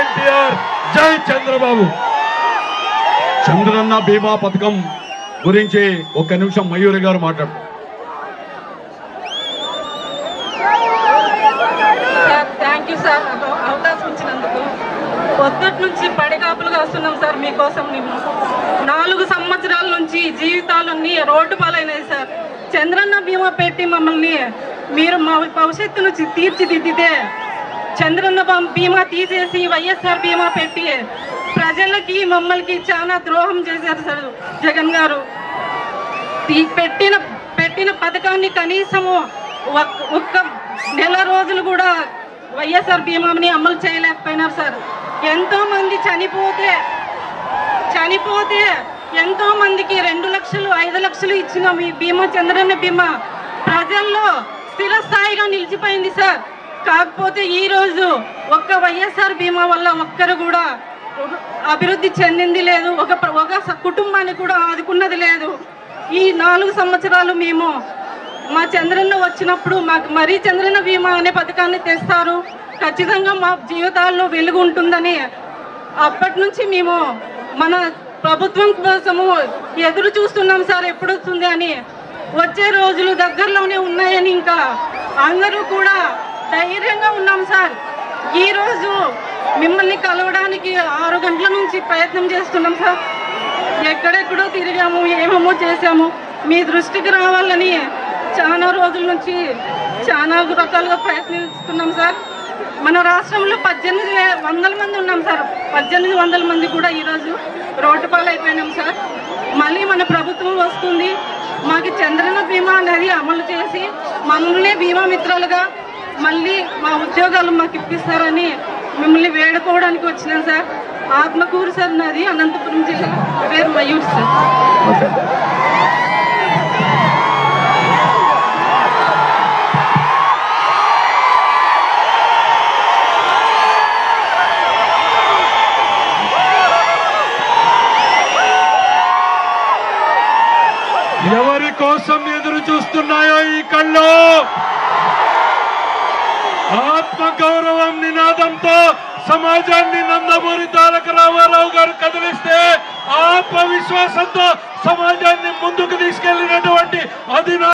ఎన్టీఆర్, జై చంద్రబాబు. చంద్రన్న బీమా పథకం గురించి ఒక్క నిమిషం మయూరి గారు మాట్లాడు. థ్యాంక్ యూ సార్, అవకాశం ఇచ్చినందుకు. పొద్దుటి నుంచి పడిగాపులుగా వస్తున్నాం సార్ మీకోసం. మేము 4 సంవత్సరాల నుంచి జీవితాలన్నీ రోడ్డు పాలైనాయి సార్. చంద్రన్న బీమా పెట్టి మమ్మల్ని మీరు మా భవిష్యత్తును తీర్చిదిద్దితే, చంద్రన్న బీమా తీసేసి వైఎస్ఆర్ బీమా పెట్టి ప్రజలకి మమ్మల్ని చాలా ద్రోహం చేశారు సార్ జగన్ గారు. పెట్టిన పథకాన్ని కనీసము ఒక్క నెల రోజులు కూడా వైఎస్ఆర్ బీమాని అమలు చేయలేకపోయినారు సార్. ఎంతో మంది చనిపోతే ఎంతో మందికి 2 లక్షలు 5 లక్షలు ఇచ్చిన మీ బీమా, చంద్రన్న బీమా ప్రజల్లో స్థిరస్థాయిగా నిలిచిపోయింది సార్. కాకపోతే ఈరోజు ఒక్క వైఎస్ఆర్ బీమా వల్ల ఒక్కరు కూడా అభివృద్ధి చెందింది లేదు, ఒక కుటుంబాన్ని కూడా ఆదుకున్నది లేదు. ఈ 4 సంవత్సరాలు మేము మా చంద్రన్న వచ్చినప్పుడు మాకు మరీ చంద్రన్న బీమా అనే పథకాన్ని తెస్తారు, ఖచ్చితంగా మా జీవితాల్లో వెలుగు ఉంటుందని అప్పటి నుంచి మేము మన ప్రభుత్వం కోసము ఎదురు చూస్తున్నాం సార్, ఎప్పుడు వస్తుంది అని. వచ్చే రోజులు దగ్గరలోనే ఉన్నాయని ఇంకా అందరూ కూడా ధైర్యంగా ఉన్నాం సార్. ఈరోజు మిమ్మల్ని కలవడానికి 6 గంటల నుంచి ప్రయత్నం చేస్తున్నాం సార్. ఎక్కడెక్కడో తిరిగాము, ఏమేమో చేసాము. మీ దృష్టికి రావాలని చాలా రోజుల నుంచి చాలా రకాలుగా ప్రయత్నిస్తున్నాం సార్. మన రాష్ట్రంలో 1800 మంది ఉన్నాం సార్. 1800 మంది కూడా ఈరోజు రోడ్డు పాలైపోయినాం సార్. మళ్ళీ మన ప్రభుత్వం వస్తుంది, మాకు చంద్రన్న బీమా అనేది అమలు చేసి మమ్మల్ని బీమా మిత్రులుగా మళ్ళీ మా ఉద్యోగాలు మాకు ఇప్పిస్తారని మిమ్మల్ని వేడుకోవడానికి వచ్చినాం సార్. ఆత్మకూరు సార్ నాది, అనంతపురం జిల్లా, పేరు మయూర్ సార్. ఎవరి కోసం ఎదురు చూస్తున్నాయో ఈ కళ్ళు? ఆత్మగౌరవం నినాదంతో సమాజాన్ని నందమూరి తారక రామారావు గారు కదిలిస్తే, ఆత్మవిశ్వాసంతో సమాజాన్ని ముందుకు తీసుకెళ్లినటువంటి అధినాయకుడు